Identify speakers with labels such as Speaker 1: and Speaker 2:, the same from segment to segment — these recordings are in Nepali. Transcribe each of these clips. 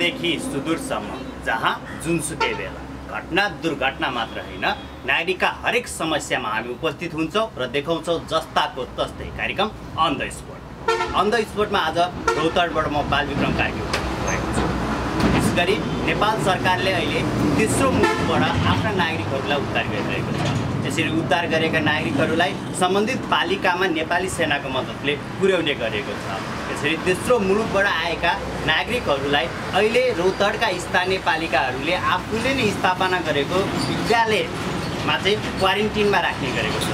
Speaker 1: दूरदेखि सुदूरसम्म जहाँ जुनसुकै बेला घटना दुर्घटना मात्र होइन नागरिकका हरेक समस्यामा हामी उपस्थित हुन्छौँ र देखाउँछौँ जस्ताको तस्तै कार्यक्रम on the spot. On the स्पोटमा आज रौतहटबाट म बालविक्रम कार्की भएको छु। विशेष गरी नेपाल सरकारले अहिले तेस्रो मुलुकबाट आफ्ना नागरिकहरूलाई उद्धार गरिरहेको छ। यसरी उद्धार गरेका नागरिकहरूलाई सम्बन्धित पालिकामा नेपाली सेनाको मद्दतले पुर्याउने गरेको छ। यसरी तेस्रो मुलुकबाट आएका नागरिकहरूलाई अहिले रौतहटका स्थानीय पालिकाहरूले आफूले नै स्थापना गरेको विद्यालयमा चाहिँ क्वारेन्टिनमा राख्ने गरेको छ।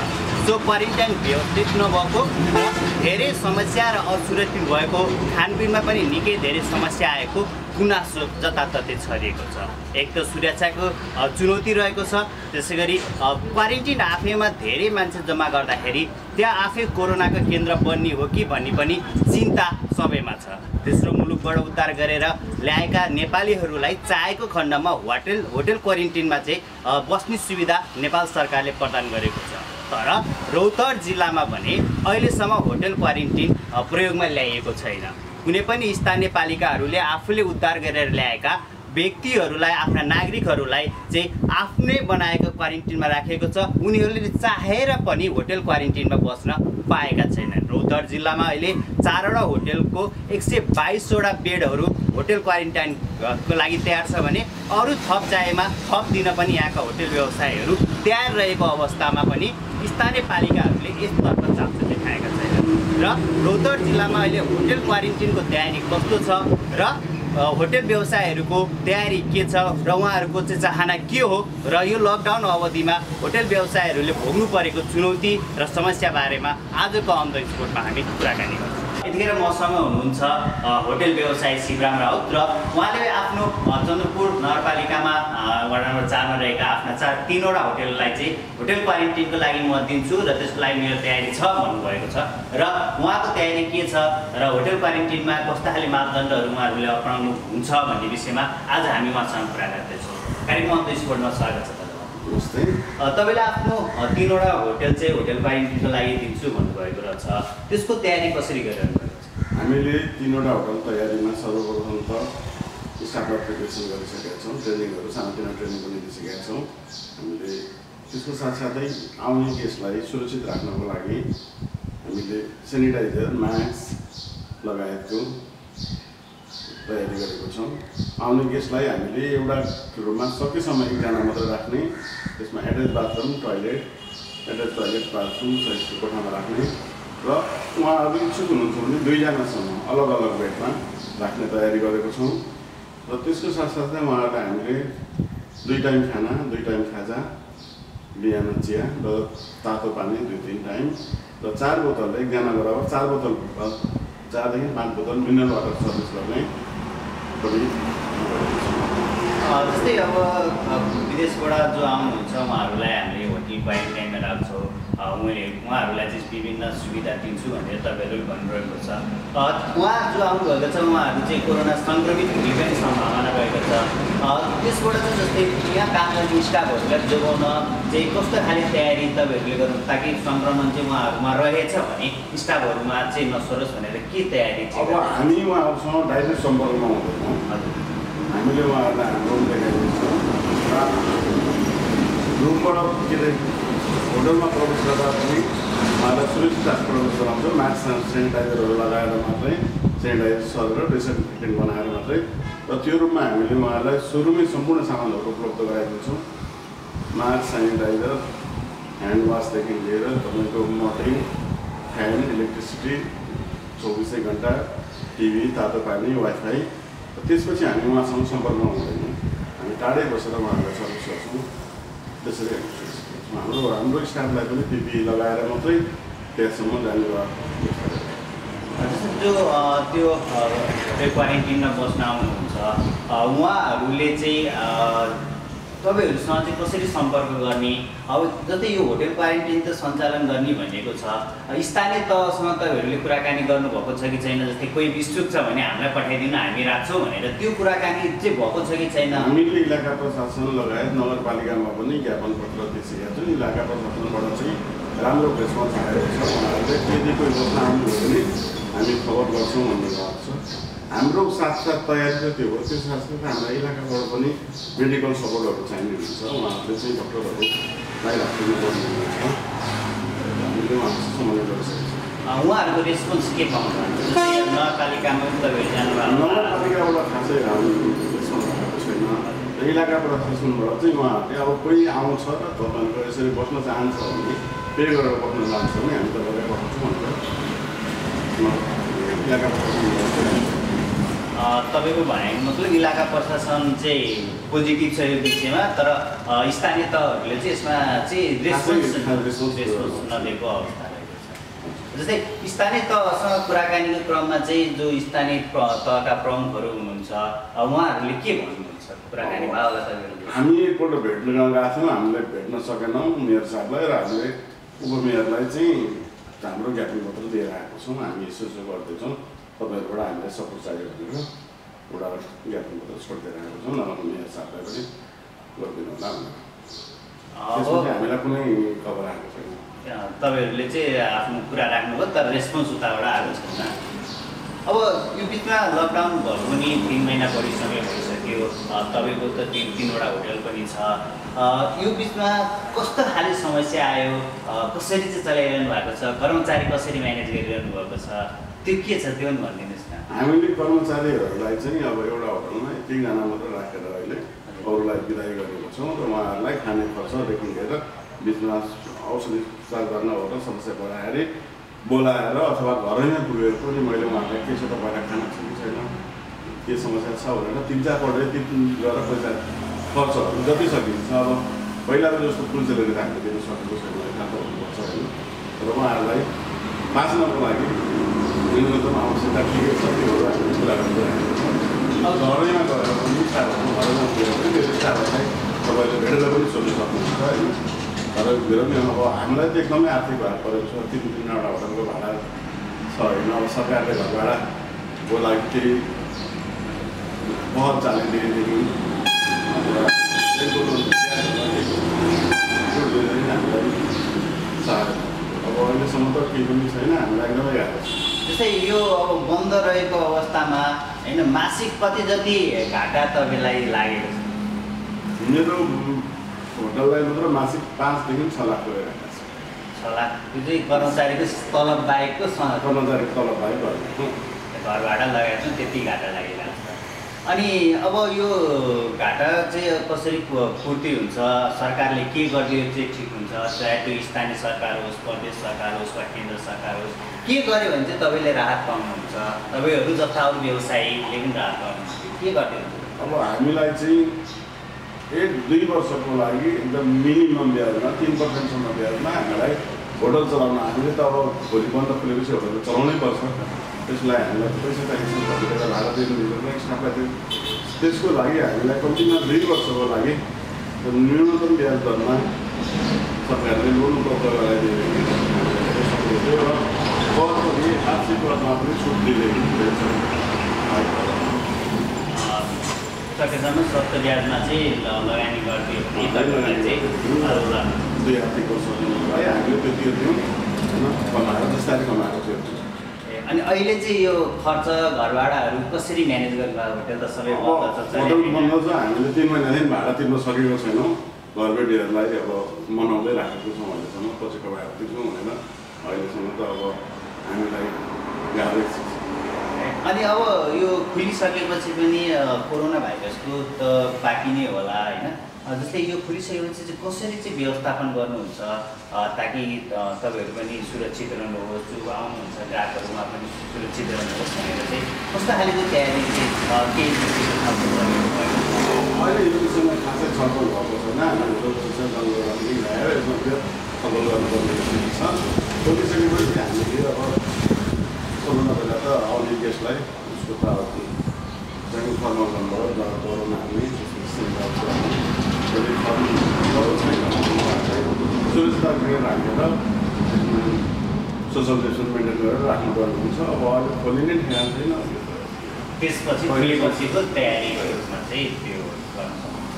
Speaker 1: जो क्वारेन्टाइन व्यवस्थित नभएको र धेरै समस्या र असुरक्षित भएको, खानपिनमा पनि निकै धेरै समस्या आएको गुनासो जताततै छरिएको छ। एक त सुरक्षाको चुनौती रहेको छ, त्यसै गरी क्वारेन्टिन आफैमा धेरै मान्छे जम्मा गर्दाखेरि त्यहाँ आफै कोरोनाको केन्द्र बन्ने हो कि भन्ने पनि चिन्ता सबैमा छ। तेस्रो मुलुकबाट उद्धार गरेर ल्याएका नेपालीहरूलाई चाहेको खण्डमा होटल क्वारेन्टिनमा चाहिँ बस्ने सुविधा नेपाल सरकारले प्रदान गरेको छ। तर रौतहट जिल्लामा भने अहिलेसम्म होटल क्वारेन्टिन प्रयोगमा ल्याइएको छैन। कुनै पनि स्थानीय पालिकाहरूले आफूले उद्धार गरेर ल्याएका व्यक्तिहरूलाई, आफ्ना नागरिकहरूलाई चाहिँ आफ्नै बनाएको क्वारेन्टिनमा राखेको छ। उनीहरूले चाहेर पनि होटल क्वारेन्टिनमा बस्न पाएका छैनन्। रौतहट जिल्लामा अहिले 4वटा होटलको 122वटा बेडहरू होटल क्वारेन्टाइनको लागि तयार छ भने अरू थप चाहिएमा थप दिन पनि यहाँका होटल व्यवसायीहरू तयार रहेको अवस्थामा पनि स्थानीय पालिकाहरूले यसतर्फ चासो देखाएका छैनन्। र रौतहट जिल्लामा अहिले होटल क्वारेन्टिनको तयारी कस्तो छ र होटल व्यवसायीहरूको तयारी के छ र उहाँहरूको चाहिँ चाहना के हो र यो लकडाउन अवधिमा होटल व्यवसायीहरूले भोग्नु परेको चुनौती र समस्या बारेमा आजको अन द स्पोटमा हामी कुराकानी गर्छौँ। यतिखेर मसँग हुनुहुन्छ होटल व्यवसायी शिवराम राउत र उहाँले आफ्नो चन्द्रपुर नगरपालिकामा वडा नम्बर 4 मा रहेका आफ्ना 3वटा होटललाई चाहिँ होटल क्वारेन्टिनको लागि म दिन्छु र त्यसको लागि मेरो तयारी छ भन्नुभएको छ। र उहाँको तयारी के छ र होटल क्वारेन्टिनमा कस्ता खाले मापदण्डहरू उहाँहरूले अपनाउनु हुन्छ भन्ने विषयमा आज हामी उहाँसँग कुरा गर्दैछौँ। कार्यक्रम अन द स्पोटमा स्वागत छ। तपाईँले आफ्नो 3वटा होटल चाहिँ होटल क्वारेन्टिनको लागि दिन्छु भन्नुभएको रहेछ, त्यसको तयारी कसरी गरिरहनु भएको छ?
Speaker 2: हामीले 3वटा होटल तयारीमा सर्वप्रथम त स्टाफ प्रिपरेसन गरिसकेका छौँ, ट्रेनिङहरू सानोतिनो ट्रेनिङ पनि दिइसकेका छौँ। हामीले त्यसको साथसाथै आउने गेस्टलाई सुरक्षित राख्नको लागि हामीले सेनिटाइजर, मास्क लगायतको तयारी गरेको छौँ। आउने गेस्टलाई हामीले एउटा रुममा सकेसम्म 1जना मात्र राख्ने, त्यसमा एट्याच बाथरुम, टोयलेट बाथरुम सहितको कोठामा राख्ने र उहाँहरू इच्छुक हुनुहुन्छ भने 2जनासम्म अलग अलग बेडमा राख्ने तयारी गरेको छौँ। र त्यसको साथसाथै उहाँहरूलाई हामीले 2 टाइम खाना, 2 टाइम खाजा, बिहान चिया र तातो पानी 2-3 टाइम र 4 बोतल 1जना बराबर 4 बोतल 4देखि 5 बोतल मिनरल वाटर सर्भिस गर्ने पनि।
Speaker 1: जस्तै अब विदेशबाट जो आउनुहुन्छ उहाँहरूलाई हामीले होटल क्वारेन्टाइनमा राख्छौँ, उहाँहरूलाई चाहिँ विभिन्न सुविधा दिन्छु भनेर तपाईँहरूले भन्नुभएको छ। उहाँ जो आउनुभएको छ उहाँहरू चाहिँ कोरोना सङ्क्रमित हुने पनि सम्भावना रहेको छ। त्यसबाट चाहिँ जस्तै यहाँ काम गर्ने स्टाफहरूलाई जोगाउन चाहिँ कस्तो खाले तयारी तपाईँहरूले गर्नु ताकि सङ्क्रमण चाहिँ उहाँहरूमा रहेछ भने स्टाफहरूमा चाहिँ नसरोस् भनेर के तयारी छ?
Speaker 2: अब हामी उहाँहरूसँग डाइरेक्ट सम्पर्कमा हुँदैनौँ। हामीले उहाँहरूलाई हाम्रो रुम देखाइदिन्छौँ र रुमबाट के अरे होटलमा प्रवेश गर्दा पनि उहाँलाई सुरक्षित प्रवेश गराउँछौँ। मास्क सेनिटाइजरहरू लगाएर मात्रै, सेनिटाइजर सरेर डिसइन्फेक्टेन्ट बनाएर मात्रै। र त्यो रुममा हामीले उहाँहरूलाई सुरुमै सम्पूर्ण सामानहरू उपलब्ध गराइदिन्छौँ। मास्क, सेनिटाइजर, ह्यान्ड वासदेखि लिएर तपाईँको मोटरिङ, फ्यान, इलेक्ट्रिसिटी 24 घन्टा, टिभी, तातो पानी, वाइफाई। त्यसपछि हामी उहाँसँग सम्पर्कमा हुँदैनौँ, हामी टाढै बसेर उहाँहरूलाई सर्भिस गर्छौँ। त्यसरी हाम्रो स्टाफलाई पनि पिपी लगाएर मात्रै त्यहाँसम्म जाने भयो।
Speaker 1: जस्तो जो त्यो क्वारेन्टिनमा बस्न आउनुहुन्छ उहाँहरूले चाहिँ तपाईँहरूसँग चाहिँ कसरी सम्पर्क गर्ने? अब जस्तै यो होटल क्वारेन्टिन त सञ्चालन गर्ने भनेको छ, स्थानीय तहसँग तपाईँहरूले कुराकानी गर्नुभएको छ कि छैन? जस्तै कोही इच्छुक छ भने हामीलाई पठाइदिनु, हामी राख्छौँ भनेर त्यो कुराकानी चाहिँ भएको छ कि छैन?
Speaker 2: हामीले इलाका प्रशासन लगायत नगरपालिकामा पनि ज्ञापन पत्र दिइसकेका छौँ। इलाका प्रशासनबाट चाहिँ राम्रो रेस्पोन्स आएको छ। उहाँहरूले यदि कोही बस्न आउनुभयो भने हामी खबर गर्छौँ भन्ने भएको छ। हाम्रो साथसाथ तयारी त त्यो हो, त्यो साथसाथ हाम्रो इलाकाबाट पनि मेडिकल सपोर्टहरू चाहिने हुन्छ। उहाँहरूले चाहिँ डक्टरहरूलाई राख्नु पर्ने हुन्छ। हामीले उहाँसँग समन्वय गरिसकेको छौँ।
Speaker 1: उहाँहरूको रेस्पोन्स के पाउनुहुन्छ? जस्तै नगरपालिकामा पनि तपाईँहरू जानुभयो,
Speaker 2: नगरपालिकाबाट खासै रेस्पोन्स भएको छैन। इलाका प्रशासनबाट चाहिँ उहाँहरूले अब कोही आउँछ र तपाईँहरूको यसरी बस्न चाहन्छ भने पे गरेर बस्न चाहन्छ भने हामी तपाईँलाई पठाउँछौँ भनेर इलाका प्रशासन
Speaker 1: तपाईँको भनाइ मतलब इलाका प्रशासन चाहिँ पोजिटिभ छ यो विषयमा, तर स्थानीय तहहरूले चाहिँ यसमा चाहिँ रेस्पोन्स नदिएको अवस्था रहेको छ। जस्तै स्थानीय तहसँग कुराकानीको क्रममा चाहिँ जो स्थानीय तहका प्रमुखहरू हुनुहुन्छ उहाँहरूले के भन्नुहुन्छ कुराकानी भयो होला तपाईँहरू?
Speaker 2: हामी एकपल्ट भेट्न गएका थियौँ, हामीले भेट्न सकेनौँ मेयर साहबलाई र हामीले उपमेयरलाई चाहिँ हाम्रो ज्ञापन पत्र दिएर आएको छौँ। हामी यसो गर्दैछौँ, तपाईँहरूबाट हामीलाई सपोर्ट चाहियो भनेर एउटा ज्ञापन पत्र छोडिदिएर आएको छौँ। नभए मेयर साहबलाई पनि गरिदिनु होला भनेर त्यसपछि हामीलाई कुनै खबर आएको छैन।
Speaker 1: तपाईँहरूले चाहिँ आफ्नो कुरा राख्नुभयो तर रेस्पोन्स उताबाट आएको छैन। अब यो बिचमा लकडाउन भएको पनि 3 महिना बढीसम्म भइसक्यो, तपाईँको त 3वटा होटल पनि छ। यो बिचमा कस्तो खाले समस्या आयो, कसरी चाहिँ चलाइरहनु भएको छ, कर्मचारी कसरी म्यानेज गरिरहनु भएको छ, त्यो के छ त्यो पनि भनिदिनुहोस् न।
Speaker 2: हामीले कर्मचारीहरूलाई चाहिँ अब एउटा होटलमा 3जना मात्र राखेर अहिले अरूलाई बिदाई गरेको छौँ र उहाँहरूलाई खाने खर्चदेखि लिएर बिचमा औषधि उपचार गर्न होटल समस्या पराएर बोलाएर अथवा घरैमा पुगेर पनि मैले उहाँलाई के छ तपाईँलाई खाना छ कि छैन, के समस्या छ भनेर 3-4 पल्ट गरेर पैसा खर्चहरू जति सकिन्छ। अब पहिलाको जस्तो फुलचेलले राख्न दिनु सकेको छैन, खाँदो हुनुपर्छ होइन। र उहाँहरूलाई बाँच्नको लागि न्यूनतम आवश्यकता ठिकै छ त्योहरू हामीले कुरा गरिरहेको छौँ। अब घरैमा गएर पनि स्टाफहरू घरैमा पुगेर पनि त्यो स्टाफहरूलाई तपाईँले भेटेर पनि सोध्नु सक्नुहुन्छ होइन। तर मेरो पनि अब हामीलाई त एकदमै आर्थिक भार परेको छ। 3-3वटा होटलको भाडा छ होइन। अब सरकारले घर भाडाको लागि केही बहुत चालिदेखि हामीलाई सहायता अब अहिलेसम्म त केही पनि छैन, हामीलाई एकदमै गाह्रो छ।
Speaker 1: जस्तै यो अब बन्द रहेको अवस्थामा होइन मासिक कति जति घाटा तपाईँलाई लागेको छ?
Speaker 2: मेरो होटललाई मात्र मासिक 5 देखि 6 लाख रुपियाँ घाटा छ।
Speaker 1: 6 लाख? त्यो चाहिँ कर्मचारीको तलब बाहेकको
Speaker 2: कर्मचारी तलब बाहेक
Speaker 1: घर भाडा लगाएको छ, त्यति घाटा लागिरहेको छ। अनि अब यो घाटा चाहिँ कसरी पूर्ति हुन्छ? सरकारले के गरिदियो चाहिँ ठिक हुन्छ? चाहे त्यो स्थानीय सरकार होस्, प्रदेश सरकार होस् वा केन्द्र सरकार होस्, के गर्यो भने चाहिँ तपाईँले राहत पाउनुहुन्छ? तपाईँहरू जस्ता अरू व्यवसायीले पनि राहत पाउनुहुन्छ, के गरिदिनुहुन्छ?
Speaker 2: अब हामीलाई चाहिँ 1-2 वर्षको लागि एकदम मिनिमम ब्याजमा 3% ब्याजमा हामीलाई होटल चलाउन, हामीले त अब भोलि बन्द खुलेपछि होटल चलाउनै पर्छ। त्यसलाई हामीलाई पैसा चाहिन्छ, कतिखेर भाडा दिनु स्टाफलाई त्यसको लागि हामीलाई कम्तीमा 2 वर्षको लागि न्यूनतम ब्याज दरमा सरकारले लोन उपलब्ध गराइदिएको थियो र कर पनि आर्थिक वर्षमा पनि छुट दिइरहेको छ।
Speaker 1: सकेसम्म सस्त ब्याजमा चाहिँ लगानी गरिदियो भने तपाईँलाई चाहिँ
Speaker 2: 2 आर्थिक वर्ष है हामीले त्यो तिर्थ्यौँ होइन, कमाएर जसरी कमाएको थियो।
Speaker 1: अनि अहिले चाहिँ यो खर्च घर भाडाहरू कसरी म्यानेज गर्नुभयो? होटल त सबै बन्द छ।
Speaker 2: होटल बन्द छ, हामीले 3 महिनादेखि भाडा तिर्न सकेको छैनौँ। घरबेटीहरूलाई अब मनाउँदै राखेको छौँ अहिलेसम्म, पछिको भाडा तिर्छौँ भनेर अहिलेसम्म त अब हामीलाई गाह्रै छ।
Speaker 1: अनि अब यो खुलिसकेपछि पनि कोरोना भाइरसको त बाँकी नै होला होइन। जस्तै यो खुलिसकेपछि चाहिँ कसरी चाहिँ व्यवस्थापन गर्नुहुन्छ ताकि तपाईँहरू पनि सुरक्षित रहनुहोस्, जो आउनुहुन्छ ग्राहकहरूमा पनि सुरक्षित रहनुहोस् भनेर चाहिँ कस्तो खाले चाहिँ तयारी चाहिँ केही
Speaker 2: अहिले यो विषयमा खासै छलफल भएको छैन। हाम्रो ल्याएर यसमा छलफल गर्नुपर्ने छ। खोलिसकेपछि हामीले अब सबभन्दा पहिला त आउने गेस्टलाई उसको चाहिँ फर्माउनबाट डराउन हाल्ने सुरक्षित गृह राखेर सोसल डिस्टेन्स मेन्टेन गरेर राख्नुपर्ने हुन्छ। अब अहिले खोलिने ठेगान छैन।
Speaker 1: त्यसपछि खोलेपछिको तयारीहरूमा चाहिँ त्यो गर्न सक्नुहुन्छ।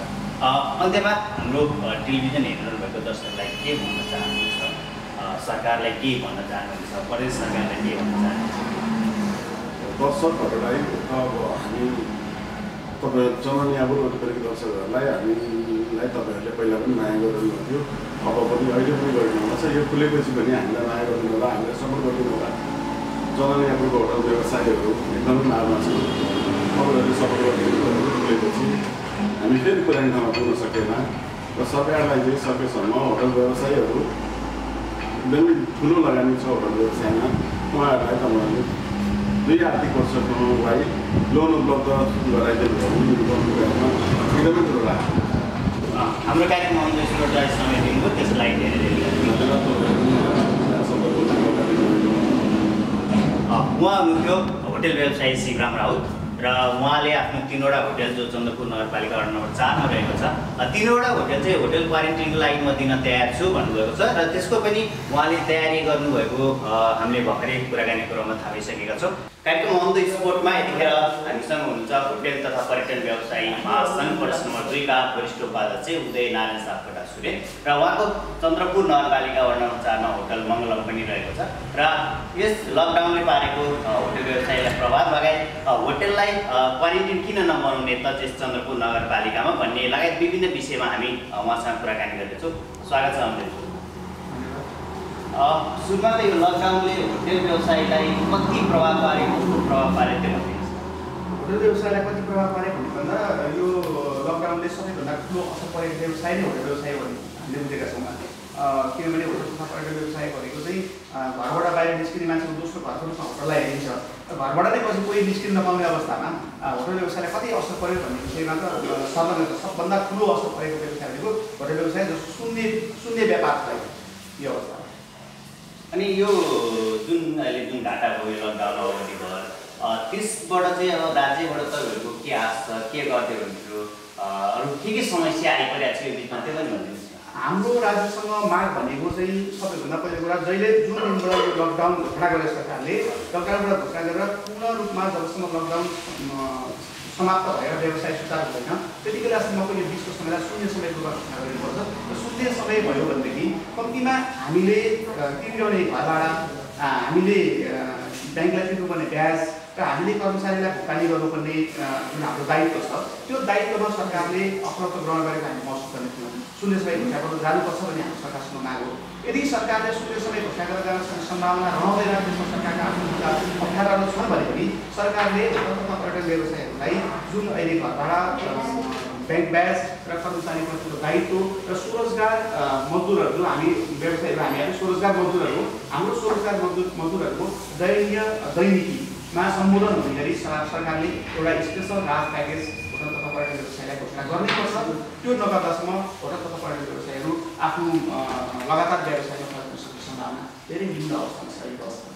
Speaker 1: अन्त्यमा हाम्रो टेलिभिजन हेरिरहनु भएको दर्शकलाई के भन्न चाहनुहुन्छ? सरकारलाई के भन्न चाहनुहुन्छ? प्रदेश सरकारलाई के भन्न चाहनुहुन्छ?
Speaker 2: दर्शकहरूलाई अब हामी तपाईँ जननी अब वरिपरिको दर्शकहरूलाई हामीलाई तपाईँहरूले पहिला पनि माया गरिदिनुहुन्थ्यो, अब पनि अहिले पनि गरिदिनुहुन्छ। यो खुलेपछि पनि हामीलाई माया गरिदिनु होला, हामीलाई सपोर्ट गरिदिनु होला। जननी आफूको होटल व्यवसायीहरू एकदमै मारमा छन्, तपाईँहरूले सपोर्ट गरिदिनु खुलेपछि हामी फेरि पुरानो ठाउँमा पुग्न सकेन र सरकारलाई चाहिँ सकेसम्म होटल व्यवसायीहरू एकदमै ठुलो लगानी छ होटल व्यवसायमा, उहाँहरूलाई तपाईँहरूले 2 आर्थिक वर्षकोलाई लोन उपलब्ध गराइदिनु गर्नुमा एकदमै ठुलो लाग्छ।
Speaker 1: हाम्रो कार्यक्रम अन्वेषण समय दिनुभयो, त्यसलाई धेरै उहाँ हुनुहुन्थ्यो होटल व्यवसायी शिवराम राउत र उहाँले आफ्नो 3वटा होटल जो चन्द्रपुर नगरपालिका वडा नम्बर 4 मा रहेको छ, 3वटा होटल चाहिँ होटल क्वारेन्टिनको लागि म दिन तयार छु भन्नुभएको छ र त्यसको पनि उहाँले तयारी गर्नुभएको हामीले भर्खरै कुराकानीको क्रममा थाहा पाइसकेका छौँ। कार्यक्रम अन द स्पोर्टमा यतिखेर हामीसँग हुनुहुन्छ होटल तथा पर्यटन व्यवसायी महासङ्घ प्रदेश नम्बर 2 का वरिष्ठ उपाध्यक्ष उदय नारायण सापकोटा सुरे र उहाँको चन्द्रपुर नगरपालिका वडा नम्बर 4 मा होटल मङ्गलम पनि रहेको छ र यस लकडाउनले पारेको होटल व्यवसायलाई प्रभाव लगायत होटललाई क्वारेन्टिन किन नबनाउने त त्यस चन्द्रपुर नगरपालिकामा भन्ने लगायत विभिन्न विषयमा हामी उहाँसँग कुराकानी गर्दैछौँ। स्वागत छ अमृत। सुरुमा त यो लकडाउनले होटल व्यवसायलाई कति प्रभाव पार्यो, कस्तो प्रभाव पार्यो त्यो भनिदिनुहोस्।
Speaker 3: होटल व्यवसायलाई कति प्रभाव पार्यो भन्दा यो लकडाउनले सबैभन्दा ठुलो असर परेको व्यवसाय नै होटल व्यवसाय हो हामीले बुझेका छौँ। किनभने होटल तथा पर्यटन व्यवसाय भनेको चाहिँ घरबाट बाहिर निस्किने मान्छेको दोस्रो घरको रूपमा होटललाई हेरिन्छ र घरबाट नै पछि कोही निस्किन नपाउने अवस्थामा होटल व्यवसायलाई कति असर पर्यो भन्ने विषयमा त सबभन्दा ठुलो असर परेको व्यवसाय भनेको होटल व्यवसाय जस्तो शून्य व्यापार छ यो अवस्था।
Speaker 1: अनि यो जुन अहिले जुन घाटा भयो लकडाउन अवधिभर त्यसबाट चाहिँ अब राज्यबाट तपाईँहरूको के आश छ, के गर्दै हुन्थ्यो, अरू के समस्या आइपरेको छ यो बिचमा त्यो पनि भनिदिनुहोस्।
Speaker 3: हाम्रो राज्यसँग माग भनेको चाहिँ सबैभन्दा पहिलो कुरा जहिले जुन दिनबाट यो लकडाउन घोषणा गरेर सरकारले लकडाउनबाट घोषणा गरेर पूर्ण रूपमा जबसम्म लकडाउन समाप्त भएर व्यवसाय सुचारू हुँदैन त्यति बेलासम्मको यो बिचको समयलाई शून्य समयको घोषणा गर्नुपर्छ र शून्य समय भयो भनेदेखि कम्तीमा हामीले तिर्ने घर भाडा, हामीले ब्याङ्कलाई तिर्नुपर्ने ब्याज र हामीले कर्मचारीलाई भुक्तानी गर्नुपर्ने जुन हाम्रो दायित्व छ त्यो दायित्वमा सरकारले अपराध ग्रहण गरेको हामी महसुस गर्ने थियौँ। शून्य समय घोषणा गर्न जानुपर्छ भन्ने हाम्रो सरकारसँग माग हो। यदि सरकारले शून्य समय घोषणा गरेर जान सक्ने सम्भावना रहँदैन, त्यसमा सरकारका आफ्नो अप्ठ्याराहरू छन् भने पनि सरकारले होटल तथा पर्यटन व्यवसायहरूलाई जुन अहिले घर भाडा, ब्याङ्क ब्याज र कर्मचारीको दायित्व र स्वरोजगार मजदुरहरू हामी व्यवसायीहरू हामीहरू स्वरोजगार मजदुरहरू हाम्रो स्वरोजगार मजदुरहरूको दैनिकीमा सम्बोधन हुने गरी सरकारले एउटा स्पेसल राहत प्याकेज होटल तथा पर्यटन व्यवसायलाई घोषणा गर्नैपर्छ। त्यो नगर्दासम्म होटल तथा पर्यटन व्यवसायीहरू आफ्नो लगातार व्यवसायमा फर्किन सक्ने सम्भावना धेरै निम्न अवस्थामा छ।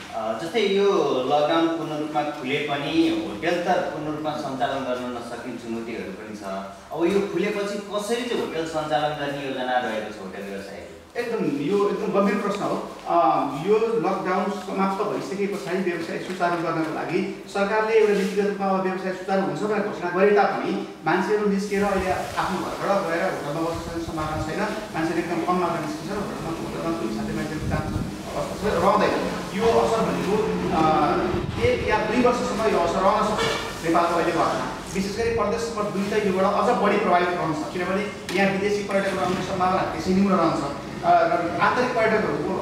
Speaker 1: जस्तै यो लकडाउन पूर्ण रूपमा खुले पनि होटल त पूर्ण रूपमा सञ्चालन गर्न नसकिने चुनौतीहरू पनि छ। अब यो खुलेपछि कसरी चाहिँ होटल सञ्चालन गर्ने योजना रहेको छ होटल व्यवसाय?
Speaker 3: यो एकदम गम्भीर प्रश्न हो। यो लकडाउन समाप्त भइसके पछाडि व्यवसाय सुचारू गर्नको लागि सरकारले एउटा नीतिगत रूपमा व्यवसाय सुचारू हुन्छ भनेर घोषणा गरे तापनि मान्छेहरू निस्केर अहिले आफ्नो घरबाट गएर होटलमा बस्न सक्ने सम्भावना छैन। मान्छेले एकदम कम मात्रा निस्किन्छ र होटलमा साथै मान्छेहरू जान्छ अवस्था रहँदैन। यो असर भनेको 1 या 2 वर्षसम्म यो असर रहन सक्छ नेपालको अहिले घटना। विशेष गरी प्रदेश नम्बर 2 त योबाट अझ बढी प्रभावित रहन्छ किनभने यहाँ विदेशी पर्यटकहरू आउने सम्भावना त्यसै न्यून रहन्छ र आन्तरिक पर्यटकहरूको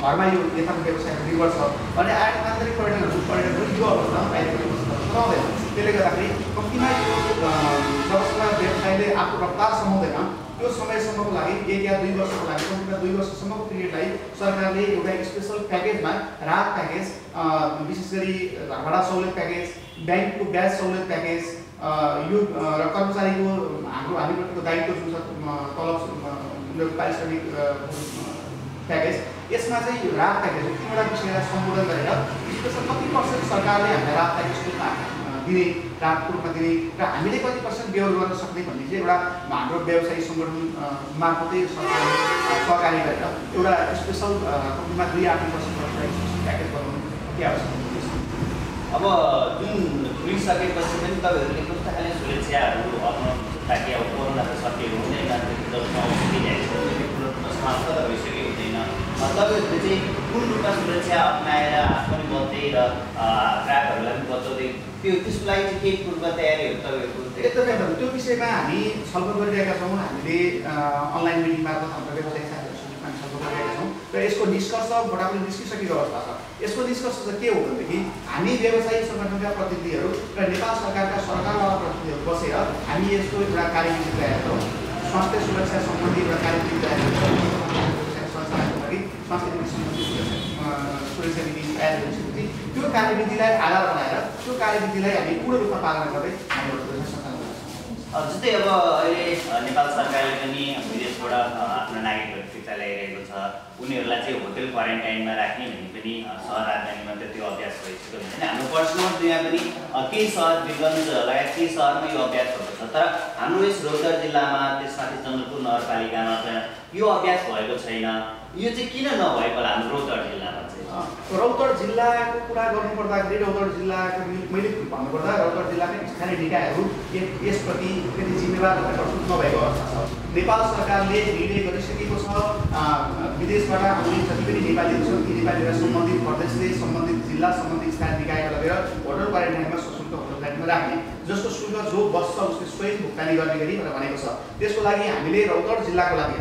Speaker 3: घरमा यो यथार्थ व्यवसायहरू निर्भर छ भने आन्तरिक पर्यटकहरू यो अवस्थामा बाहिरको अवस्था रहँदैन। त्यसले गर्दाखेरि कम्तीमा यो जबसम्म व्यवसायले आफ्नो रफ्तार समाउँदैन त्यो समयसम्मको लागि 1 या 2 वर्षको लागि कम्तीमा 2 वर्षसम्मको पिरियडलाई सरकारले एउटा स्पेसल प्याकेजमा राहत प्याकेज, विशेष गरी घरभाडा सहुलियत प्याकेज, ब्याङ्कको ब्याज सहुलियत प्याकेज, यो र कर्मचारीको हामीप्रतिको दायित्व जुन छ तलब पारिश्रमिक प्याकेज, यसमा चाहिँ राहत प्याकेज 3वटा विषयलाई सम्बोधन गरेर स्पेसल कति % सरकारले हामीलाई राहत प्याकेजको दिने, राहतको रूपमा दिने र हामीले कति % बेहोर गर्न सक्ने भन्ने चाहिँ एउटा हाम्रो व्यवसायी सङ्गठन मार्फतै सरकारले सहकारी गरेर एउटा स्पेसल कम्तीमा 2-8% प्याकेज बनाउनु के आवश्यक छ।
Speaker 1: अब जुन खुलिसकेपछि पनि तपाईँहरूले कस्तो खाले सुरक्षाहरू अप्नाउनुहुन्छ ताकि अब कोरोना त सकिएको हुँदैन, समाप्त त भइसकेको हुँदैन, तपाईँहरूले चाहिँ पूर्ण रूपमा सुरक्षा अप्नाएर आफू पनि बच्दै र ग्राहकहरूलाई पनि बचाउँदै त्यसको लागि चाहिँ केही पूर्व तयारीहरू तपाईँहरूको
Speaker 3: एकदमै त्यो विषयमा हामी छलफल गरिरहेका छौँ। हामीले अनलाइन मिटिङ मार्फत हाम्रो व्यवसायिक साथीहरूसँग छलफल गरिरहेका छौँ र यसको निष्कर्ष मोटामोटी निस्किसकेको अवस्था छ। यसको निष्कर्ष चाहिँ के हो भनेदेखि हामी व्यवसायिक सङ्गठनका प्रतिनिधिहरू र नेपाल सरकारका सरकारवाला प्रतिनिधिहरू बसेर हामी यसको एउटा कार्यविधि तयार गरौँ। स्वास्थ्य सुरक्षा सम्बन्धी एउटा कार्यविधि तयार गरौँ। सञ्चालनको लागि स्वास्थ्य विधि सम्बन्धी सुरक्षा विधि तयार गरिसकेपछि त्यो कार्यविधिलाई आधार बनाएर त्यो कार्यविधिलाई हामी पूर्ण रूपमा पालना गर्दै हाम्रो व्यवसाय सञ्चालन गर्छौँ।
Speaker 1: जस्तै अब अहिले नेपाल सरकारले पनि विदेशबाट आफ्नो नागरिकहरू फिर्ता ल्याइरहेको छ। उनीहरूलाई चाहिँ होटल क्वारेन्टाइनमा राख्ने भन्ने पनि सहर राजधानीमा त त्यो अभ्यास भइसक्यो भने हाम्रो पर्सनल दुनियाँ पनि केही सहर वीरगञ्ज लगायत केही सहरमा यो अभ्यास भएको छ। तर हाम्रो यस रौतहट जिल्लामा त्यसमाथि चन्द्रपुर नगरपालिकामा चाहिँ यो अभ्यास भएको छैन। यो चाहिँ किन नभएको होला हाम्रो रौतहट जिल्लामा चाहिँ?
Speaker 3: रौतहट जिल्लाको कुरा गर्नुपर्दाखेरि रौतहट जिल्लाको मैले भन्नुपर्दा रौतहट जिल्लाकै स्थानीय निकायहरू यसप्रति त्यति जिम्मेवार प्रस्तुत नभएको अवस्था छ। नेपाल सरकारले निर्णय गरिसकेको छ विदेशबाट आउने जति पनि नेपालीहरू छन् ती नेपालीलाई सम्बन्धित प्रदेशले सम्बन्धित जिल्ला सम्बन्धित स्थानीय निकायमा लगेर होटल क्वारेन्टाइनमा सशुल्क होटल क्वारेन्टाइनमा राख्ने, जसको शुल्क जो बस्छ उसले स्वयं भुक्तानी गर्ने गरी भनेको छ। त्यसको लागि हामीले रौतहट जिल्लाको लागि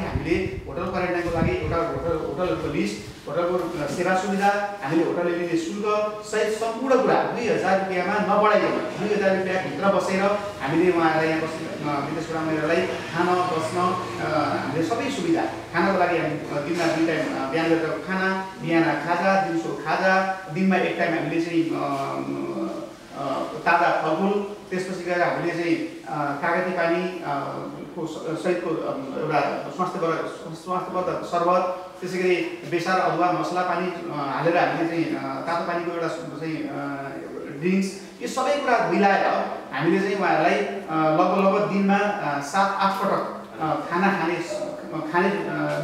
Speaker 3: हामीले होटल क्वारेन्टाइनको लागि एउटा होटलको लिस्ट, होटलको सेवा सुविधा, हामीले होटलले लिने शुल्क सहित सम्पूर्ण कुरा 2000 रुपियाँमा नबढाइकन 2000 रुपियाँभित्र बसेर हामीले उहाँहरूलाई यहाँ बस्ने विदेशबाट आउनेहरूलाई खान बस्न हामीले सबै सुविधा, खानाको लागि हामी दिनमा 2 टाइम बिहान बेलुका खाना, बिहान खाजा, दिउँसो खाजा, दिनमा 1 टाइम हामीले चाहिँ ताजा फलफुल, त्यसपछि गएर हामीले चाहिँ कागती पानी सहितको एउटा स्वास्थ्यवर्धक शरबत, त्यसै गरी बेसार अदुवा मसला पानी हालेर हामीले चाहिँ तातो पानीको एउटा चाहिँ ड्रिङ्क्स, यो सबै कुरा मिलाएर हामीले चाहिँ उहाँहरूलाई लगभग दिनमा 7-8 पटक खाना खाने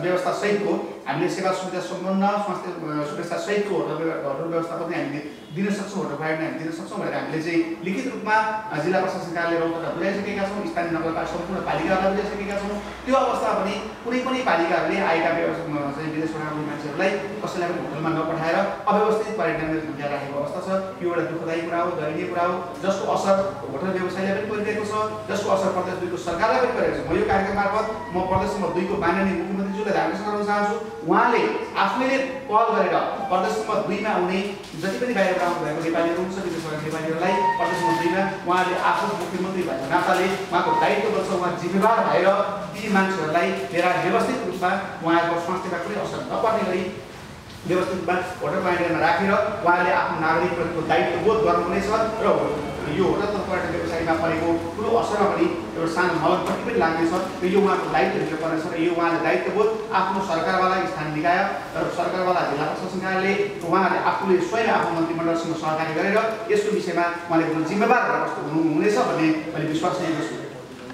Speaker 3: व्यवस्था सहितको हामीले सेवा सुविधा सम्पन्न स्वास्थ्य सुरक्षा सहितको होटल व्यवस्था पनि हामीले दिन सक्छौँ, होटल क्वारेन्टाइन हामी दिन सक्छौँ भनेर हामीले चाहिँ लिखित रूपमा जिल्ला प्रशासन कार्यालय रौतहटलाई बुझाइसकेका छौँ, स्थानीय नगरपालिका सम्पूर्ण पालिकाहरूलाई बुझाइसकेका छौँ। त्यो अवस्था पनि कुनै पनि पालिकाहरूले आएका चाहिँ विदेशबाट आउने मान्छेहरूलाई कसैलाई पनि होटलमा नपठाएर अव्यवस्थित क्वारेन्टाइनमा राखेको अवस्था छ। यो एउटा दुःखदायी कुरा हो, दयनीय कुरा हो, जसको असर होटल व्यवसायलाई पनि परिरहेको छ, जसको असर प्रदेश 2 को सरकारलाई पनि परिरहेको छ। म यो कार्यक्रम मार्फत म प्रदेश नम्बर 2 को माननीय मुख्यमन्त्रीज्यूलाई आग्रह गर्न चाहन्छु, उहाँले आफैले पहल गरेर प्रदेश नम्बर 2 मा आउने जति पनि बाहिरबाट आउनुभएको नेपालीहरू हुन्छ विदेशबाट नेपालीहरूलाई प्रदेश नम्बर 2 मा उहाँले आफू मुख्यमन्त्री भएको नाताले उहाँको दायित्व गर्छ, उहाँ जिम्मेवार भएर ती मान्छेहरूलाई लिएर व्यवस्थित रूपमा उहाँहरूको स्वास्थ्यमा कुनै असर नपर्ने गरी व्यवस्थित रूपमा होटल क्वारेन्टाइनमा राखेर उहाँले आफ्नो नागरिकहरूको दायित्व बोध गर्नुहुनेछ र यो होटल क्वारेन्टाइन व्यवसायमा परेको ठुलो असरमा पनि एउटा सानो मलमपट्टि पनि लाग्नेछ र यो उहाँको दायित्व लिनुपर्नेछ र यो उहाँले दायित्वबोध आफ्नो सरकारवाला स्थानीय निकाय र सरकारवाला जिल्ला प्रशासन कार्यालयले उहाँले आफूले स्वयं आफ्नो मन्त्रीमण्डलसँग सहकारी गरेर यसको विषयमा उहाँले जिम्मेवार भएर कस्तो हुनुहुनेछ भन्ने मैले विश्वास लिएको छु।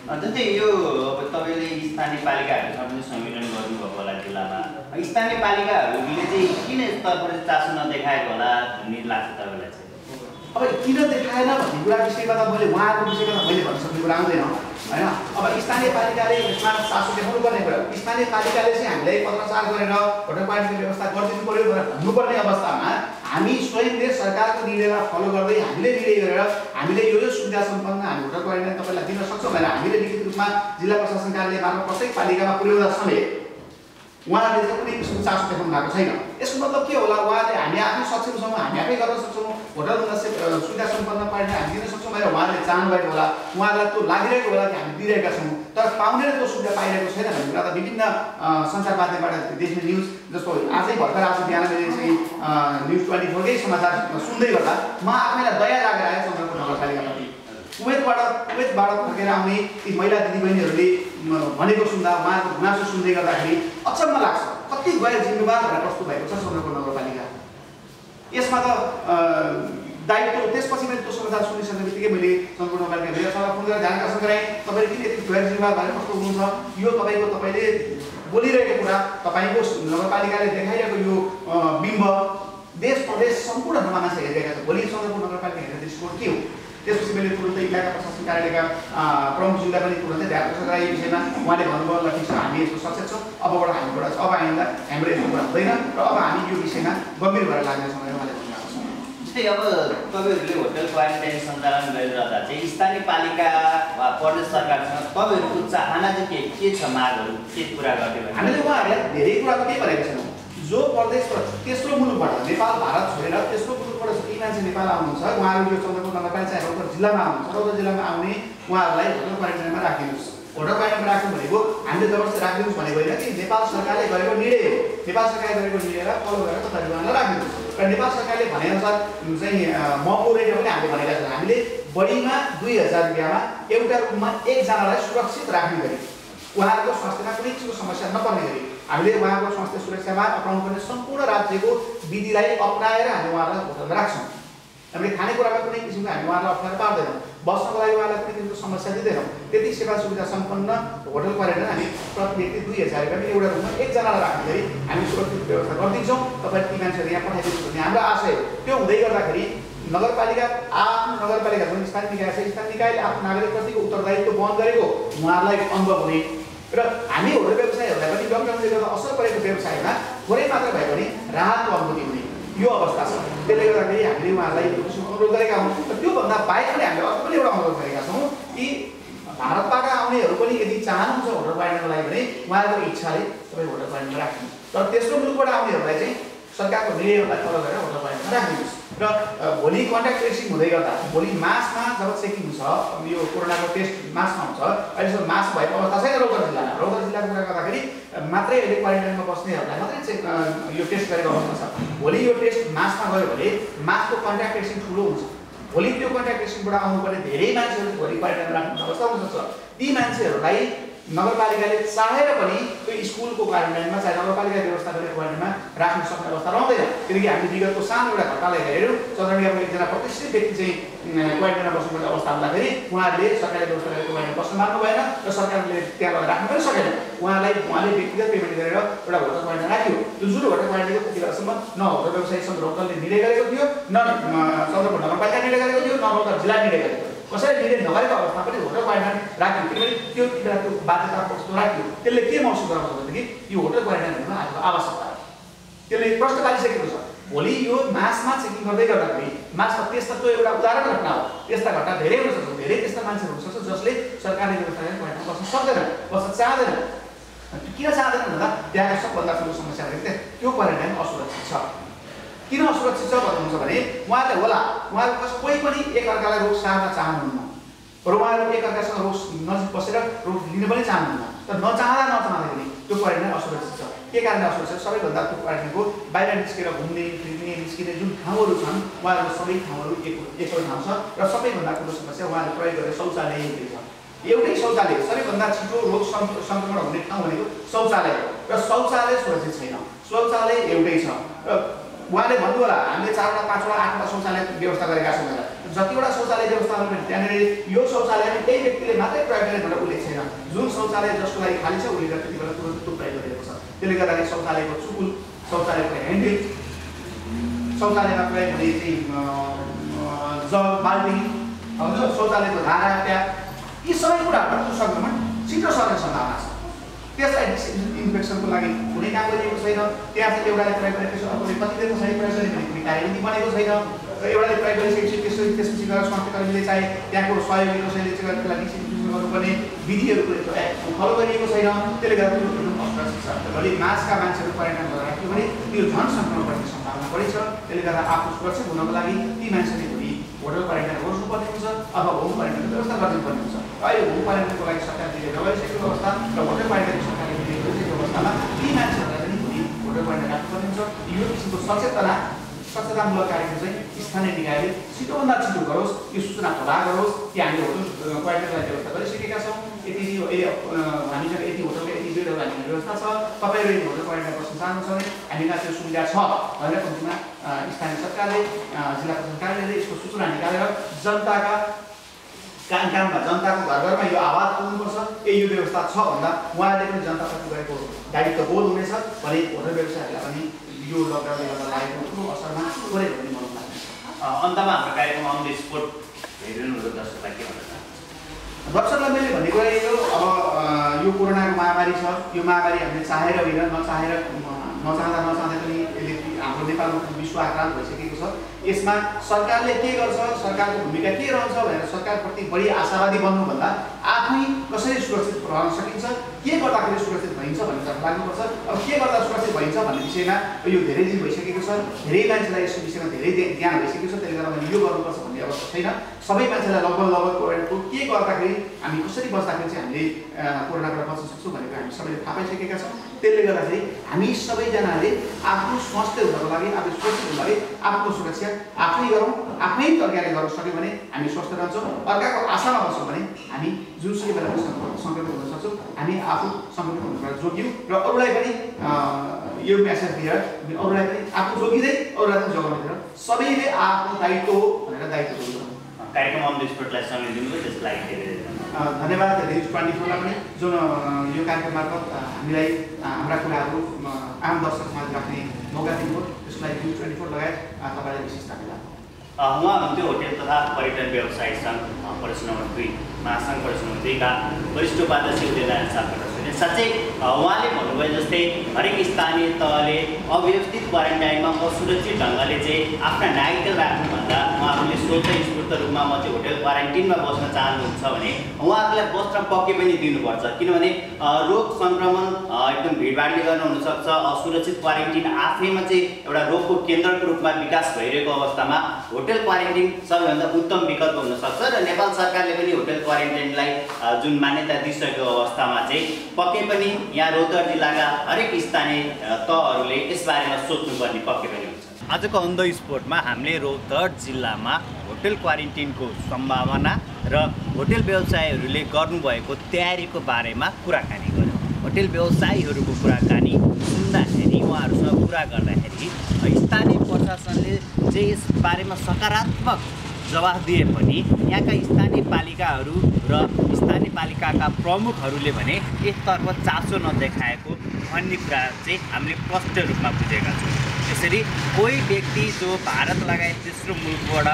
Speaker 1: जस्तै यो अब तपाईँले स्थानीय पालिकाहरूसँग पनि संयोजन गर्नुभएको होला जिल्लामा, स्थानीय पालिकाहरूले चाहिँ किन स्तरबाट चासो नदेखाएको होला भन्ने लाग्छ तपाईँलाई चाहिँ?
Speaker 3: अब किन देखाएन भन्ने कुरा विषयमा त मैले उहाँहरूको विषयमा त मैले भन्न सक्ने कुरा आउँदैन होइन। अब स्थानीय पालिकाले यसमा चासो देखाउनु पर्ने कुरा, स्थानीय पालिकाले चाहिँ हामीलाई पत्रचार गरेर होटल क्वारेन्टाइन व्यवस्था गरिदिनु पर्यो भनेर भन्नुपर्ने अवस्थामा हामी स्वयंले सरकारको निर्णयलाई फलो गर्दै हामीले निर्णय गरेर हामीले यो सुविधा सम्पन्न हामी होटल क्वारेन्टाइन तपाईँलाई दिन सक्छौँ भनेर हामीले लिखित रूपमा जिल्ला प्रशासन कार्यालय मार्फत प्रत्येक पालिकामा पुर्याउँदा समेत उहाँहरूले चाहिँ कुनै किसिमको चासो देखाउनु भएको छैन। यसको मतलब के होला, उहाँले हामी आफै सक्षम छौँ, हामी आफै गर्न सक्छौँ, होटल सुविधा सम्पन्न पारेर हामी दिन सक्छौँ भनेर उहाँहरूले चाहनुभएको होला, उहाँहरूलाई त्यो लागिरहेको होला कि हामी दिइरहेका छौँ, तर पाउने त्यो सुविधा पाइरहेको छैन भन्ने कुरा त विभिन्न सञ्चार माध्यमबाट देख्ने न्युज, जस्तो आजै भर्खर आज बिहान मैले चाहिँ न्युज 24 समाचार सुन्दै गर्दा म आफैलाई दया लागेर आयो चन्द्रपुर नगरपालिकाप्रति। कुवेतबाट फर्केर आउने ती महिला दिदीबहिनीहरूले भनेको सुन्दा उहाँको गुनासो सुन्दै गर्दाखेरि अचम्म लाग्छ, कति गैर जिम्मेवार भनेर प्रस्तुत भएको छ चन्द्रपुर नगरपालिका। यसमा त दायित्व त्यसपछि मैले त्यो समाचार सुनिसके बित्तिकै मैले चन्द्रपुर नगरपालिका मेयरसँग फोन गरेर ध्यान आकर्षण गराएँ, तपाईँले किन यति गैर जिम्मेवार भनेर कस्तो हुनुहुन्छ, यो तपाईँले बोलिरहेको कुरा, तपाईँको नगरपालिकाले देखाइरहेको यो बिम्ब देश प्रदेश सम्पूर्ण ठाउँमा मान्छे हेरिरहेका छ। भोलि चन्द्रपुर नगरपालिका हेर्ने दृष्टिकोण के हो? त्यसपछि मैले तुरुन्तै इलाका प्रशासन कार्यालयका प्रमुखज्यूलाई पनि तुरुन्तै ध्यान आकर्षण गराए यो विषयमा। उहाँले भन्नुभयो ल ठिक छ हामी यसको सचेत छौँ, अबबाट हामीबाट अब आइन्दा हाम्रो यस्तो कुरा हुँदैन र अब हामी यो विषयमा गम्भीर भएर लाग्नेछौँ भनेर उहाँले भन्नुभएको छ।
Speaker 1: जस्तै अब तपाईँहरूले होटल क्वारेन्टाइन सञ्चालन गरिरहँदा चाहिँ स्थानीय पालिका वा प्रदेश सरकारसँग तपाईँहरूको चाहना चाहिँ के छ, मागहरू के पुरा गर्ने भने
Speaker 3: हामीले उहाँहरूलाई धेरै कुराको के भनेको छैनौँ। जो प्रदेश तेस्रो मुलुकबाट नेपाल भारत छोडेर तेस्रो मुलुकबाट जति मान्छे नेपाल आउनुहुन्छ उहाँहरू यो चन्द्रपुर नगरपालिका रौतहट जिल्लामा आउनुहुन्छ, रौतहट जिल्लामा आउने उहाँहरूलाई होटल क्वारेन्टाइनमा राखिदिनुहोस्। होटल क्वारेन्टाइनमा राख्नु भनेको हामीले जबरजस्ती राखिदिनुहोस् भनेको होइन कि नेपाल सरकारले गरेको निर्णय हो। नेपाल सरकारले गरेको निर्णयलाई फलो गरेर तपाईँहरू उहाँलाई राखिदिनुहोस् र नेपाल सरकारले भनेअनुसार चाहिँ महँगो रेट पनि हामीले भनेका छौँ। हामीले बढीमा 2000 रुपियाँमा एउटा रुममा एकजनालाई सुरक्षित राख्ने गरी उहाँहरूको स्वास्थ्यमा कुनै किसिमको समस्या नपर्ने गरी हामीले उहाँको स्वास्थ्य सुरक्षामा अपनाउनुपर्ने सम्पूर्ण राज्यको विधिलाई अपनाएर हामी उहाँहरूलाई होटलमा राख्छौँ। हामीले खानेकुरामा कुनै किसिमको हामी उहाँहरूलाई अप्ठ्यारो पार्दैनौँ, बस्नको लागि उहाँलाई कुनै किसिमको समस्या दिँदैनौँ। त्यति सेवा सुविधा सम्पन्न होटल क्वारेन्टाइन हामी प्रति व्यक्ति 2000 रुपियाँमा एउटा रुममा एकजनालाई राख्ने गरी हामी सुरक्षित व्यवस्था गरिदिन्छौँ। तपाईँ ती मान्छेहरू यहाँ पठाइदिनुहोस् भन्ने हाम्रो आशय हो। त्यो हुँदै गर्दाखेरि नगरपालिका आफ्नो नगरपालिका जुन स्थानीय निकाय छ, स्थानीय निकायले आफ्नो नागरिकप्रतिको उत्तरदायित्व वहन गरेको उहाँहरूलाई अनुभव हुने र हामी होटल व्यवसायहरूलाई पनि लकडाउनले गर्दा असर परेको व्यवसायमा थोरै मात्र भए पनि राहतको अनुभूति हुने यो अवस्था छ। त्यसले गर्दाखेरि हामीले उहाँहरूलाई यो किसिमको अनुरोध गरेका हौँ। र त्योभन्दा बाहेक पनि हामीले अर्को पनि एउटा अनुरोध गरेका छौँ कि भारतबाट आउनेहरू पनि यदि चाहनुहुन्छ होटल क्वारेन्टाइनको लागि भने उहाँहरूको इच्छाले तपाईँ होटल क्वारेन्टाइनमा राख्नुहोस्, तर तेस्रो मुलुकबाट आउनेहरूलाई चाहिँ सरकारको निर्णयहरूलाई फलो गरेर होटल क्वारेन्टाइनमा राखिदिनुहोस्। र भोलि कन्ट्याक्ट ट्रेसिङ हुँदै गर्दा भोलि मार्चमा जब चेकिङ हुन्छ, यो कोरोनाको टेस्ट मार्चमा हुन्छ। अहिलेसम्म मार्च भएको अवस्था छैन रौतहट जिल्लामा। रौतहट जिल्लाको कुरा गर्दाखेरि मात्रै अहिले क्वारेन्टाइनमा बस्नेहरूलाई मात्रै चेक यो टेस्ट गरेको अवस्था छ। भोलि यो टेस्ट मार्चमा गयो भने मार्चको कन्ट्याक्ट ट्रेसिङ ठुलो हुन्छ। भोलि त्यो कन्ट्याक्ट ट्रेसिङबाट आउनुपर्ने धेरै मान्छेहरू भोलि क्वारेन्टाइनमा राख्ने अवस्था हुनसक्छ। ती मान्छेहरूलाई नगरपालिकाले चाहेर पनि त्यो स्कुलको क्वारेन्टाइनमा चाहे नगरपालिका व्यवस्था गरेको क्वारेन्टाइनमा राख्न सक्ने अवस्था रहँदैन। किनकि हामीले विगतको सानो एउटा घटनालाई हेऱ्यौँ। चन्द्रनिकाको एकजना प्रतिष्ठित व्यक्ति चाहिँ क्वारेन्टाइनमा बस्नुपर्ने अवस्था हुँदाखेरि उहाँहरूले सरकारले व्यवस्था गरेको क्वारेन्टाइन बस्न मान्नु भएन र सरकारले त्यहाँ गएर राख्नु पनि सकेन। उहाँले व्यक्तिगत पेमेन्ट गरेर एउटा होटल क्वारेन्टाइन राख्यो। जुन होटल क्वारेन्टाइनको त्यति बेलासम्म न होटल व्यवसायसँग रौतहटले निर्णय गरेको थियो, न चन्द्रपुर नगरपालिका निर्णय गरेको थियो, न रौतहट जिल्ला निर्णय गरेको थियो। कसैले निर्णय नगरेको अवस्थामा पनि होटल क्वारेन्टाइन राख्यो। किनभने त्यो बेला त्यो बाध्यता कस्तो राख्यो, त्यसले के महसुस गराउँछ भनेदेखि यो होटल क्वारेन्टाइन हुन आजको आवश्यकता हो। त्यसले प्रश्न पारिसकेको छ। भोलि यो मार्चमा चेकिङ गर्दै गर्दाखेरि मार्चमा त्यस्ता त्यो एउटा उदाहरण घटना हो। त्यस्ता घटना धेरै हुन सक्छ, धेरै त्यस्ता मान्छेहरू हुनसक्छ जसले सरकारले व्यवस्था गरेर क्वारेन्टाइन बस्न सक्दैन, बस्न चाहँदैन। किन चाहँदैन भन्दा त्यहाँको सबभन्दा ठुलो समस्या भनेको त्यो क्वारेन्टाइन असुरक्षित छ। किन असुरक्षित छ भन्नुहुन्छ भने उहाँले होला उहाँहरू कोही पनि एकअर्कालाई रोग सार्न चाहनुहुन्न र उहाँहरू एकअर्कासँग रोग नजिक बसेर रोग लिन पनि चाहनुहुन्न। तर नचाहँदा पनि त्यो क्वारेन्टाइन असुरक्षित छ। के कारणले असुरक्षित? सबैभन्दा त्यो क्वारेन्टाइनको बाहिर निस्केर घुम्ने फिर्ने निस्किने जुन ठाउँहरू छन् उहाँहरूको सबै ठाउँहरू एकै ठाउँ छ र सबैभन्दा ठुलो समस्या उहाँले प्रयोग गरेर शौचालय एउटै छ। एउटै शौचालय सबैभन्दा छिटो रोग सङ्क्रमण हुने ठाउँ भनेको शौचालय हो र शौचालय सुरक्षित छैन। शौचालय एउटै छ र उहाँले भन्नु होला हामीले 4वटा 5वटा 8वटा शौचालय व्यवस्था गरेका छौँ भनेर। जतिवटा शौचालय व्यवस्था गर्नु पनि त्यहाँनिर यो शौचालयमा त्यही व्यक्तिले मात्रै प्रयोग गर्ने भनेर उल्लेख छैन। जुन शौचालय जसको लागि खाली छ उसले त्यति बेला तुरन्त त्यो प्रयोग गरिरहेको छ। त्यसले गर्दाखेरि शौचालयको चुकुल, शौचालयको ह्यान्डल, शौचालयमा प्रयोग हुने चाहिँ जग बाल्टी, शौचालयको धारा ट्याप, यी सबै कुराहरू सङ्क्रमण छिटो सर्ने सम्भावना छ। त्यसलाई इन्फेक्सनको लागि कुनै काम गरिएको छैन। त्यहाँ चाहिँ एउटाले प्रयोग गरेपछि अर्कोले कति दिन पछाडि प्रयोग गर्ने भने कुनै कार्यविधि बनेको छैन र एउटाले प्रयोग गरिसकेपछि त्यसपछि गएर स्वास्थ्यकर्मीले चाहे त्यहाँको सहयोगी कसैले चाहिँ त्यसलाई डिस्ट्रिब्युसन गर्नुपर्ने विधिहरूको फलो गरिएको छैन। त्यसले गर्दा असुरक्षित छ। भोलि मार्चका मान्छेहरू क्वारेन्टाइन गरेर राख्यो भने त्यो झन् सङ्क्रमण बढ्ने सम्भावना बढी छ। त्यसले गर्दा आफू सुरक्षित हुनको लागि ती मान्छेले भोलि होटल क्वारेन्टाइन गर्नुपर्ने हुन्छ अथवा होम क्वारेन्टाइनको व्यवस्था गरिदिनुपर्ने हुन्छ। अहिले होम क्वारेन्टाइनको लागि सरकारले गरिसकेको अवस्था र होटल क्वारेन्टाइन सरकारले गरिसकेको अवस्थामा ती मान्छेहरूलाई पनि भोलि होटल क्वारेन्टाइन राख्नुपर्ने हुन्छ। यो किसिमको सचेतनामूलक कार्यक्रम चाहिँ स्थानीय निकायले छिटोभन्दा छिटो गरोस्, यो सूचना प्रदान गरोस् कि हामीले होटल क्वारेन्टाइनलाई व्यवस्था गरिसकेका छौँ। हामीसँग यति होटलको यति बेडहरू हामीले व्यवस्था छ। तपाईँहरू यदि होटल क्वारेन्टाइन बस्न चाहनुहुन्छ भने हामीमा त्यो सुविधा छ भनेर कम्तीमा स्थानीय सरकारले जिल्ला प्रशासन कार्यालयले यसको सूचना निकालेर जनताको घर घरमा यो आवाज पुग्नुपर्छ कि यो व्यवस्था छ भन्दा उहाँहरूले पनि जनताप्रति गरेको दायित्व बोध हुनेछ भने होटल व्यवसायहरूलाई पनि यो लकडाउनले गर्दा लागेको ठुलो असरमा थोरै भन्ने मलाई लाग्छ।
Speaker 1: अन्तमा हाम्रो कार्यक्रम अन द स्पोट हेरिनु दर्शकलाई के भन्न चाहनुहुन्छ?
Speaker 3: दर्शकलाई मैले भनेको यो अब यो कोरोनाको महामारी छ। यो महामारी हामीले चाहेर होइन, नचाहँदा पनि यसले हाम्रो नेपालमा विश्व आक्रान्त भइसकेको छ। यसमा सरकारले के गर्छ, सरकारको भूमिका के रहन्छ भनेर सरकारप्रति बढी आशावादी बन्नुभन्दा आफै कसरी सुरक्षित रहन सकिन्छ, के गर्दाखेरि सुरक्षित भइन्छ भन्ने लाग्नुपर्छ। अब के गर्दा सुरक्षित भइन्छ भन्ने विषयमा यो धेरै दिन भइसकेको छ, धेरै मान्छेलाई यसको विषयमा धेरै ज्ञान भइसकेको छ। त्यसले गर्दा मैले यो गर्नुपर्छ भन्ने अवस्था छैन। सबै मान्छेलाई लगभग कोरोनाको के गर्दाखेरि हामी कसरी बस्दाखेरि चाहिँ हामीले कोरोनाबाट बच्न सक्छौँ भनेको हामी सबैले थाहा पाइसकेका छौँ। त्यसले गर्दाखेरि हामी सबैजनाले आफ्नो स्वास्थ्य हुनको लागि, आफू सुरक्षित हुनको लागि आफ्नो सुरक्षा आफै गरौँ, आफै तरिकाले गर्न सक्यौँ भने हामी स्वस्थ रहन्छौँ। अर्काको आशामा बस्छौँ भने हामी जुनसुकै बेला सङ्क्रमित हुन सक्छौँ। हामी आफू सङ्क्रमित हुनबाट जोग्यौँ र अरूलाई पनि यो मेसेज दिएर अरूलाई पनि आफू जोगिँदै अरूलाई पनि जोगाउनुतिर सबैले आफ्नो दायित्व हो भनेर दायित्व दिनु।
Speaker 1: कार्यक्रम अन द स्पटलाई समय दिनुभयो, त्यसलाई धेरै
Speaker 3: धन्यवाद न्युज 24लाई पनि, जुन यो कार्यक्रम मार्फत हामीलाई हाम्रा कुराहरू आम दर्शक समाज राख्ने मौका दिनुभयो। त्यसलाई न्युज 24 लगायत तपाईँलाई विशेष धन्यवाद।
Speaker 1: उहाँ हुनुहुन्थ्यो होटेल तथा पर्यटन व्यवसायी सङ्घ प्रदेश नम्बर 2 महासङ्घ प्रदेश नम्बर 2 का वरिष्ठ उपाध्यक्ष उदयनारायण सापकोटा। साँच्चै उहाँले भन्नुभयो जस्तै हरेक स्थानीय तहले अव्यवस्थित क्वारेन्टाइनमा असुरक्षित ढङ्गले चाहिँ आफ्ना नागरिकलाई राख्नुभन्दा उहाँहरूले स्वतः स्फूर्त रूपमा म चाहिँ होटेल क्वारेन्टिनमा बस्न चाहनुहुन्छ भने उहाँहरूलाई बस्न पक्कै पनि दिनुपर्छ। किनभने रोग सङ्क्रमण एकदम भिडभाडले गर्न हुनसक्छ। असुरक्षित क्वारेन्टिन आफैमा चाहिँ एउटा रोगको केन्द्रको रूपमा विकास भइरहेको अवस्थामा होटेल क्वारेन्टिन सबैभन्दा उत्तम विकल्प हुनसक्छ र नेपाल सरकारले पनि होटेल क्वारेन्टाइनलाई जुन मान्यता दिइसकेको अवस्थामा चाहिँ पक्कै पनि यहाँ रौतहट जिल्लाका हरेक स्थानीय तहहरूले यसबारेमा सोच्नुपर्ने पक्कै पनि हुन्छ। आजको अन द स्पोटमा हामीले रौतहट जिल्लामा होटेल क्वारेन्टिनको सम्भावना र होटेल व्यवसायीहरूले गर्नुभएको तयारीको बारेमा कुराकानी गर्यौँ। होटेल व्यवसायीहरूको कुराकानी सुन्दाखेरि, उहाँहरूसँग कुरा गर्दाखेरि स्थानीय प्रशासनले चाहिँ यस बारेमा सकारात्मक जवाफ दिए पनि यहाँका स्थानीय पालिकाहरू र स्थानीय पालिकाका प्रमुखहरूले भने यसतर्फ चासो नदेखाएको भन्ने कुरा चाहिँ हामीले स्पष्ट रूपमा बुझेका छौँ। त्यसरी कोही व्यक्ति जो भारत लगायत तेस्रो मुलुकबाट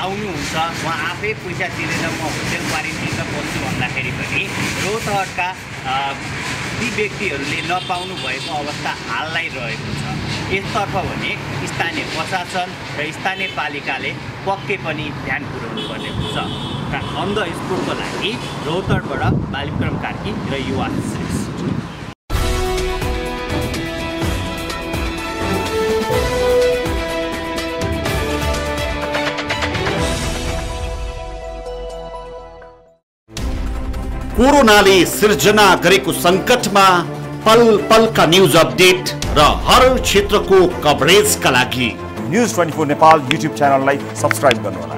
Speaker 1: आउनुहुन्छ, उहाँ आफै पैसा तिरेर म होटेल क्वारेन्टिनमा बस्छु भन्दाखेरि पनि रौतहटका ती व्यक्तिहरूले नपाउनु भएको अवस्था हाललाई रहेको छ। यसतर्फ भने स्थानीय प्रशासन र स्थानीय पालिकाले पक्कै पनि ध्यान पुर्याउनु पर्ने हुन्छ। र अन द स्पोटको लागि रौतहटबाट बालविक्रम कार्की र युवा श्रेष्ठ।
Speaker 4: कोरोनाले सिर्जना गरेको सङ्कटमा पल पलका न्युज अपडेट र हर क्षेत्रको कभरेजका लागि
Speaker 5: न्युज 24 नेपाल युट्युब च्यानललाई सब्स्क्राइब गर्नुहोला।